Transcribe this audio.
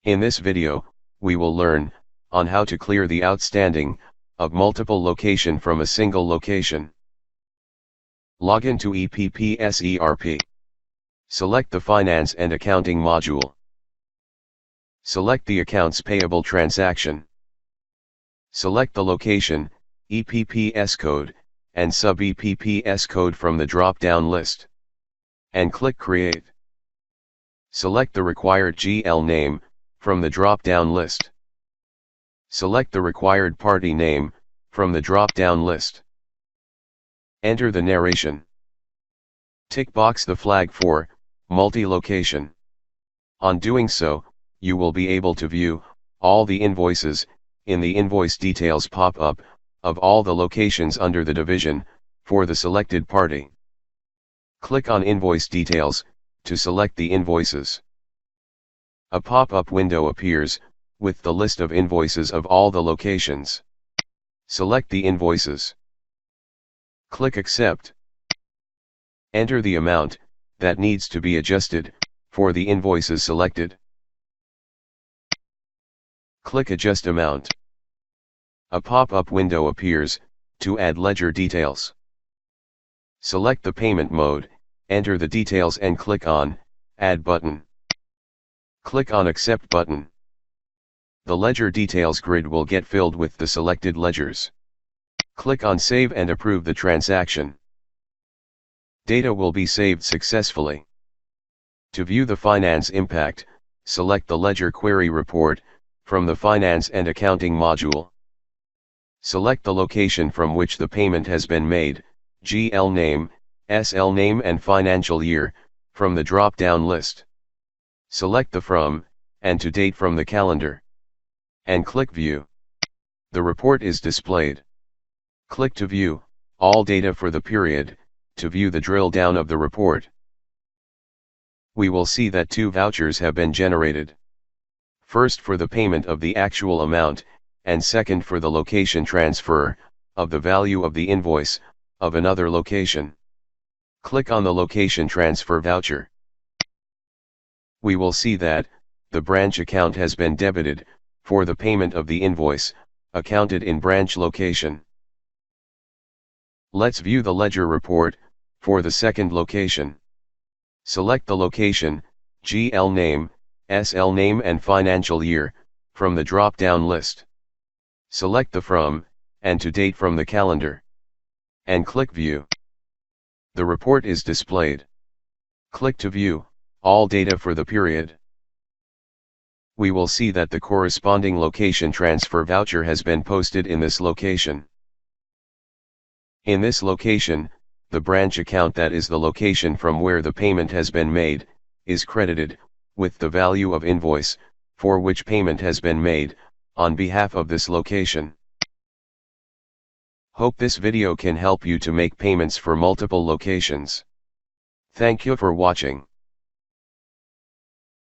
In this video, we will learn on how to clear the outstanding of multiple location from a single location. Log into EPPS ERP. Select the Finance and Accounting module. Select the Accounts Payable transaction. Select the location, EPPS code, and sub-EPPS code from the drop-down list. And click Create. Select the required GL name from the drop-down list. Select the required party name from the drop-down list. Enter the narration. Tick box the flag for multi-location. On doing so, you will be able to view all the invoices in the invoice details pop-up of all the locations under the division for the selected party. Click on Invoice Details to select the invoices. A pop-up window appears with the list of invoices of all the locations. Select the invoices. Click Accept. Enter the amount that needs to be adjusted for the invoices selected. Click Adjust Amount. A pop-up window appears to add ledger details. Select the payment mode, enter the details and click on Add button. Click on Accept button. The ledger details grid will get filled with the selected ledgers. Click on Save and approve the transaction. Data will be saved successfully. To view the finance impact, select the Ledger Query Report from the Finance and Accounting module. Select the location from which the payment has been made, GL name, SL name and financial year, from the drop-down list. Select the From and To Date from the calendar. And click View. The report is displayed. Click to view all data for the period, to view the drill down of the report. We will see that 2 vouchers have been generated. First for the payment of the actual amount, and second for the location transfer of the value of the invoice of another location. Click on the location transfer voucher. We will see that the branch account has been debited for the payment of the invoice accounted in branch location. Let's view the ledger report for the second location. Select the location, GL name, SL name and financial year from the drop-down list. Select the From and To Date from the calendar. And click View. The report is displayed. Click to view all data for the period. We will see that the corresponding location transfer voucher has been posted in this location. In this location, the branch account, that is the location from where the payment has been made, is credited with the value of invoice for which payment has been made on behalf of this location. Hope this video can help you to make payments for multiple locations. Thank you for watching.